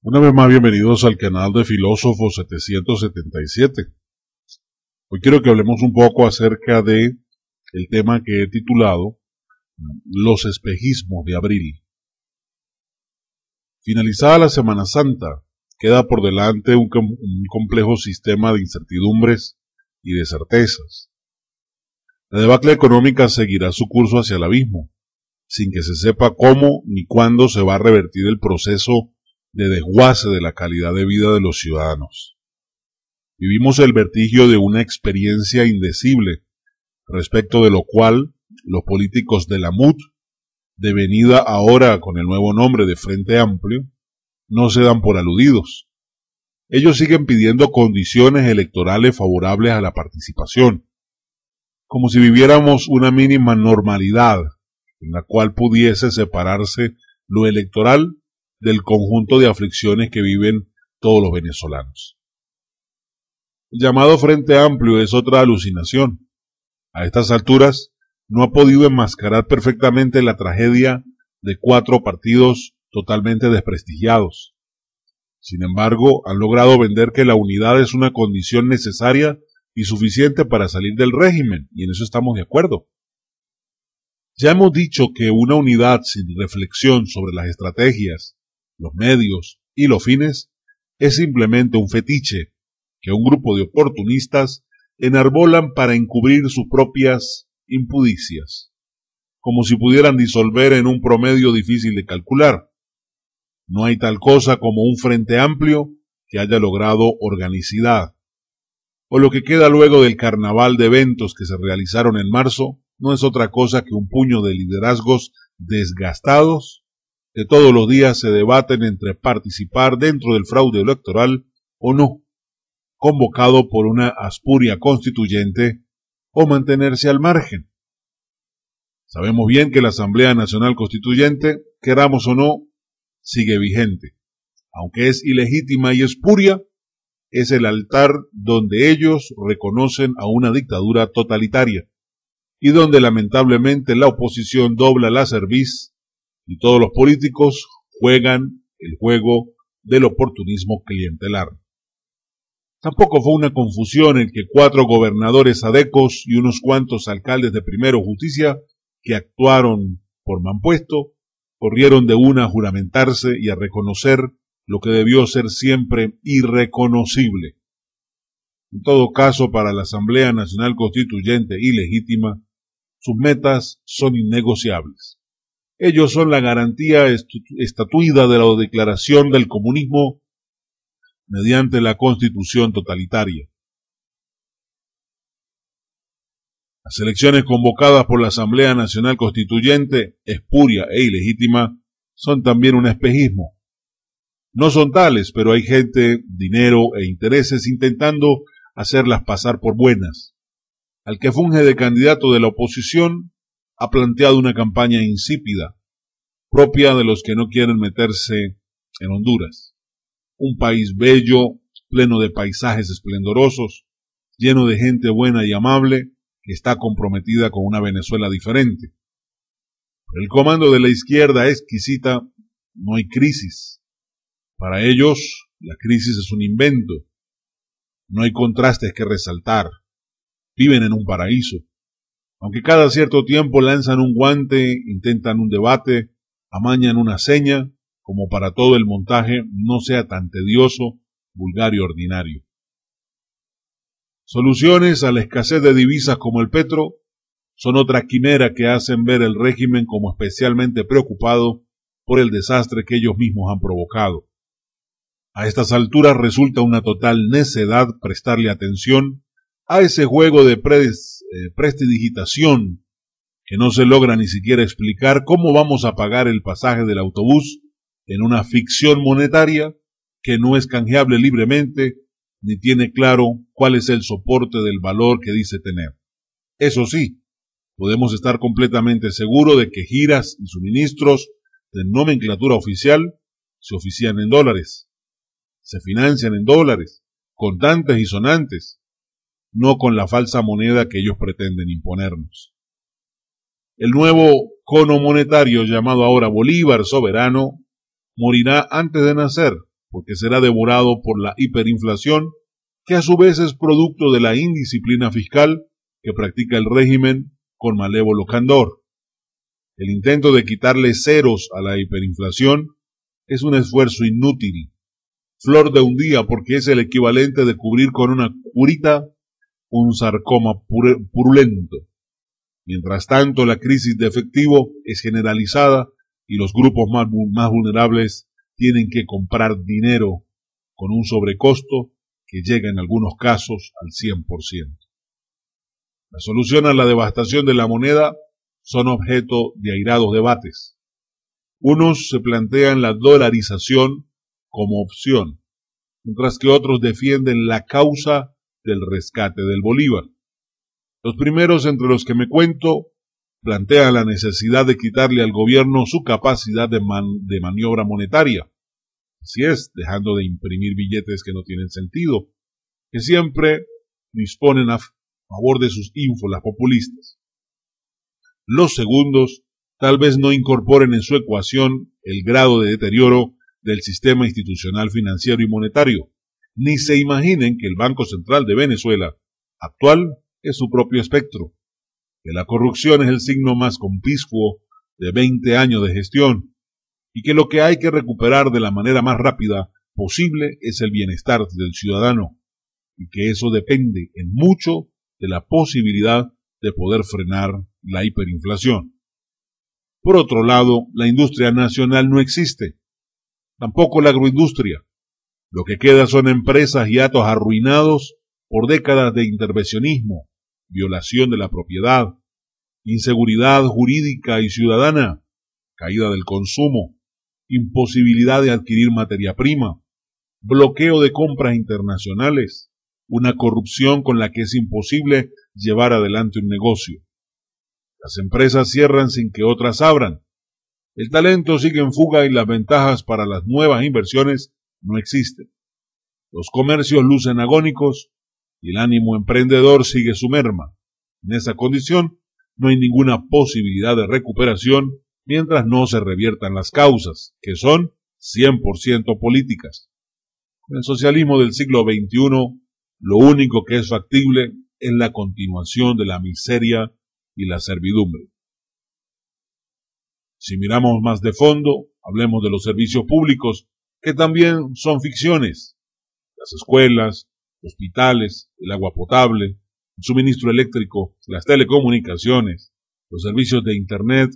Una vez más, bienvenidos al canal de Filósofo 777. Hoy quiero que hablemos un poco acerca de el tema que he titulado Los espejismos de abril. Finalizada la Semana Santa, queda por delante un complejo sistema de incertidumbres y de certezas. La debacle económica seguirá su curso hacia el abismo, sin que se sepa cómo ni cuándo se va a revertir el proceso de desguace de la calidad de vida de los ciudadanos. Vivimos el vertigio de una experiencia indecible, respecto de lo cual los políticos de la MUD, devenida ahora con el nuevo nombre de Frente Amplio, no se dan por aludidos. Ellos siguen pidiendo condiciones electorales favorables a la participación, como si viviéramos una mínima normalidad en la cual pudiese separarse lo electoral del conjunto de aflicciones que viven todos los venezolanos. El llamado Frente Amplio es otra alucinación. A estas alturas no ha podido enmascarar perfectamente la tragedia de 4 partidos totalmente desprestigiados. Sin embargo, han logrado vender que la unidad es una condición necesaria y suficiente para salir del régimen, y en eso estamos de acuerdo. Ya hemos dicho que una unidad sin reflexión sobre las estrategias, los medios y los fines es simplemente un fetiche que un grupo de oportunistas enarbolan para encubrir sus propias impudicias, como si pudieran disolver en un promedio difícil de calcular. No hay tal cosa como un frente amplio que haya logrado organicidad. O lo que queda luego del carnaval de eventos que se realizaron en marzo no es otra cosa que un puño de liderazgos desgastados que todos los días se debaten entre participar dentro del fraude electoral o no, convocado por una aspuria constituyente, o mantenerse al margen. Sabemos bien que la Asamblea Nacional Constituyente, queramos o no, sigue vigente. Aunque es ilegítima y espuria, es el altar donde ellos reconocen a una dictadura totalitaria, y donde lamentablemente la oposición dobla la cerviz y todos los políticos juegan el juego del oportunismo clientelar. Tampoco fue una confusión el que 4 gobernadores adecos y unos cuantos alcaldes de Primero Justicia, que actuaron por mampuesto, corrieron de una a juramentarse y a reconocer lo que debió ser siempre irreconocible. En todo caso, para la Asamblea Nacional Constituyente ilegítima, sus metas son innegociables. Ellos son la garantía estatuida de la declaración del comunismo mediante la Constitución totalitaria. Las elecciones convocadas por la Asamblea Nacional Constituyente, espuria e ilegítima, son también un espejismo. No son tales, pero hay gente, dinero e intereses intentando hacerlas pasar por buenas. Al que funge de candidato de la oposición ha planteado una campaña insípida, propia de los que no quieren meterse en Honduras. Un país bello, pleno de paisajes esplendorosos, lleno de gente buena y amable, que está comprometida con una Venezuela diferente. Por el comando de la izquierda exquisita no hay crisis. Para ellos, la crisis es un invento. No hay contrastes que resaltar. Viven en un paraíso. Aunque cada cierto tiempo lanzan un guante, intentan un debate, amañan una seña, como para todo el montaje no sea tan tedioso, vulgar y ordinario. Soluciones a la escasez de divisas como el petro son otra quimera que hacen ver el régimen como especialmente preocupado por el desastre que ellos mismos han provocado. A estas alturas resulta una total necedad prestarle atención a ese juego de prestidigitación que no se logra ni siquiera explicar cómo vamos a pagar el pasaje del autobús en una ficción monetaria que no es canjeable libremente ni tiene claro cuál es el soporte del valor que dice tener. Eso sí, podemos estar completamente seguros de que giras y suministros de nomenclatura oficial se ofician en dólares, se financian en dólares, contantes y sonantes, no con la falsa moneda que ellos pretenden imponernos. El nuevo cono monetario, llamado ahora Bolívar soberano, morirá antes de nacer, porque será devorado por la hiperinflación, que a su vez es producto de la indisciplina fiscal que practica el régimen con malévolo candor. El intento de quitarle ceros a la hiperinflación es un esfuerzo inútil, flor de un día, porque es el equivalente de cubrir con una curita un sarcoma purulento. Mientras tanto, la crisis de efectivo es generalizada y los grupos más vulnerables tienen que comprar dinero con un sobrecosto que llega en algunos casos al 100%. La solución a la devastación de la moneda son objeto de airados debates. Unos se plantean la dolarización como opción, mientras que otros defienden la causa del rescate del bolívar. Los primeros, entre los que me cuento, plantean la necesidad de quitarle al gobierno su capacidad de maniobra monetaria. Así es, dejando de imprimir billetes que no tienen sentido, que siempre disponen a favor de sus ínfulas populistas. Los segundos tal vez no incorporen en su ecuación el grado de deterioro del sistema institucional financiero y monetario, ni se imaginen que el Banco Central de Venezuela actual es su propio espectro, que la corrupción es el signo más conspicuo de 20 años de gestión, y que lo que hay que recuperar de la manera más rápida posible es el bienestar del ciudadano, y que eso depende en mucho de la posibilidad de poder frenar la hiperinflación. Por otro lado, la industria nacional no existe, tampoco la agroindustria. Lo que queda son empresas y hatos arruinados por décadas de intervencionismo, violación de la propiedad, inseguridad jurídica y ciudadana, caída del consumo, imposibilidad de adquirir materia prima, bloqueo de compras internacionales, una corrupción con la que es imposible llevar adelante un negocio. Las empresas cierran sin que otras abran. El talento sigue en fuga y las ventajas para las nuevas inversiones no existen. Los comercios lucen agónicos y el ánimo emprendedor sigue su merma. En esa condición no hay ninguna posibilidad de recuperación mientras no se reviertan las causas, que son 100% políticas. En el socialismo del siglo XXI, lo único que es factible es la continuación de la miseria y la servidumbre. Si miramos más de fondo, hablemos de los servicios públicos, que también son ficciones. Las escuelas, hospitales, el agua potable, el suministro eléctrico, las telecomunicaciones, los servicios de Internet,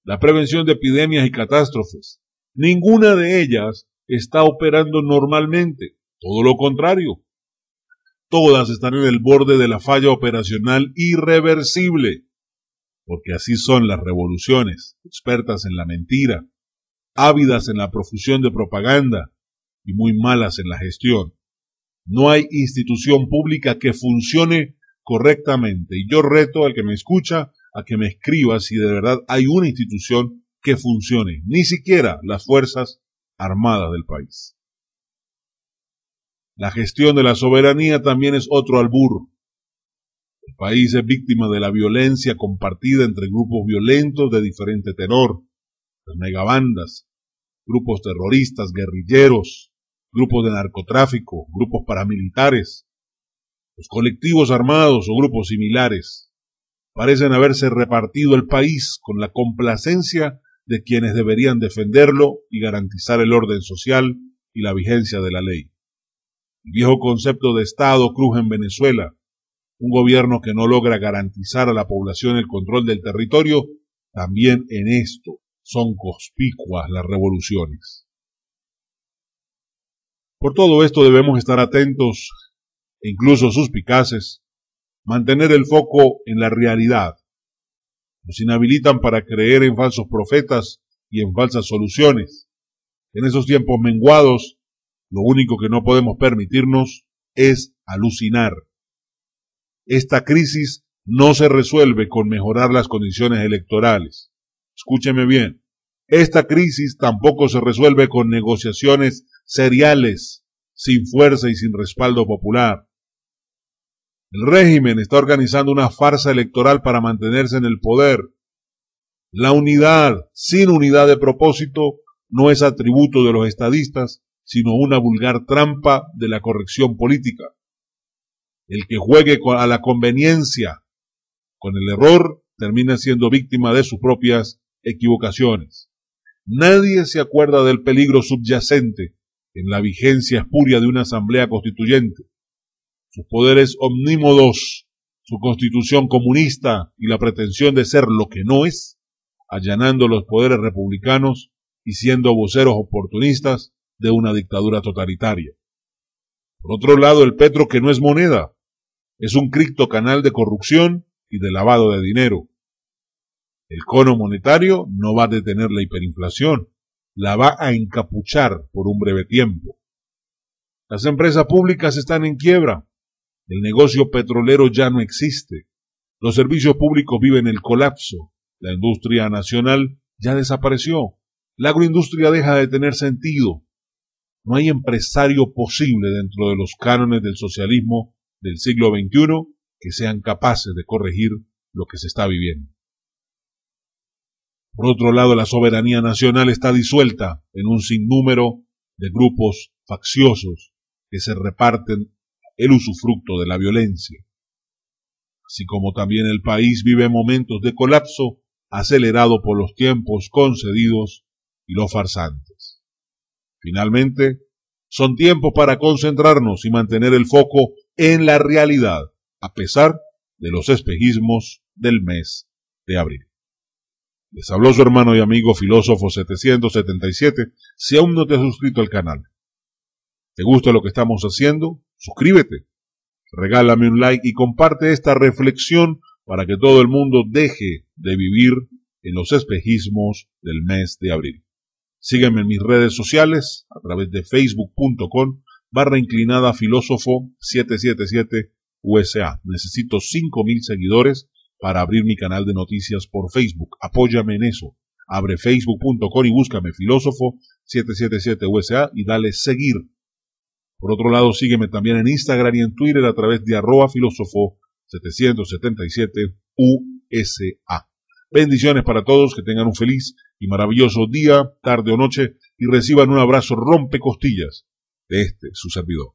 la prevención de epidemias y catástrofes. Ninguna de ellas está operando normalmente, todo lo contrario. Todas están en el borde de la falla operacional irreversible, porque así son las revoluciones, expertas en la mentira, ávidas en la profusión de propaganda y muy malas en la gestión. No hay institución pública que funcione correctamente, y yo reto al que me escucha a que me escriba si de verdad hay una institución que funcione, ni siquiera las Fuerzas Armadas del país. La gestión de la soberanía también es otro albur. El país es víctima de la violencia compartida entre grupos violentos de diferente tenor, las megabandas, grupos terroristas, guerrilleros, grupos de narcotráfico, grupos paramilitares, los colectivos armados o grupos similares. Parecen haberse repartido el país con la complacencia de quienes deberían defenderlo y garantizar el orden social y la vigencia de la ley. El viejo concepto de Estado cruje en Venezuela. Un gobierno que no logra garantizar a la población el control del territorio, también en esto son conspicuas las revoluciones. Por todo esto debemos estar atentos e incluso suspicaces, mantener el foco en la realidad. Nos inhabilitan para creer en falsos profetas y en falsas soluciones. En esos tiempos menguados, lo único que no podemos permitirnos es alucinar. Esta crisis no se resuelve con mejorar las condiciones electorales. Escúcheme bien, esta crisis tampoco se resuelve con negociaciones seriales, sin fuerza y sin respaldo popular. El régimen está organizando una farsa electoral para mantenerse en el poder. La unidad, sin unidad de propósito, no es atributo de los estadistas, sino una vulgar trampa de la corrección política. El que juegue a la conveniencia con el error termina siendo víctima de sus propias equivocaciones. Nadie se acuerda del peligro subyacente en la vigencia espuria de una asamblea constituyente, sus poderes omnímodos, su constitución comunista y la pretensión de ser lo que no es, allanando los poderes republicanos y siendo voceros oportunistas de una dictadura totalitaria. Por otro lado, el petro, que no es moneda, es un cripto canal de corrupción y de lavado de dinero. El cono monetario no va a detener la hiperinflación, la va a encapuchar por un breve tiempo. Las empresas públicas están en quiebra, el negocio petrolero ya no existe, los servicios públicos viven el colapso, la industria nacional ya desapareció, la agroindustria deja de tener sentido. No hay empresario posible dentro de los cánones del socialismo del siglo XXI que sean capaces de corregir lo que se está viviendo. Por otro lado, la soberanía nacional está disuelta en un sinnúmero de grupos facciosos que se reparten el usufructo de la violencia. Así como también el país vive momentos de colapso acelerado por los tiempos concedidos y los farsantes. Finalmente, son tiempos para concentrarnos y mantener el foco en la realidad, a pesar de los espejismos del mes de abril. Les habló su hermano y amigo Filósofo 777. Si aún no te has suscrito al canal, ¿te gusta lo que estamos haciendo? Suscríbete, regálame un like y comparte esta reflexión para que todo el mundo deje de vivir en los espejismos del mes de abril. Sígueme en mis redes sociales a través de facebook.com/filósofo 777 USA. Necesito 5,000 seguidores para abrir mi canal de noticias por Facebook. Apóyame en eso. Abre facebook.com y búscame Filósofo 777 USA y dale seguir. Por otro lado, sígueme también en Instagram y en Twitter a través de @filósofo 777 USA. Bendiciones para todos, que tengan un feliz y maravilloso día, tarde o noche y reciban un abrazo rompecostillas de su servidor.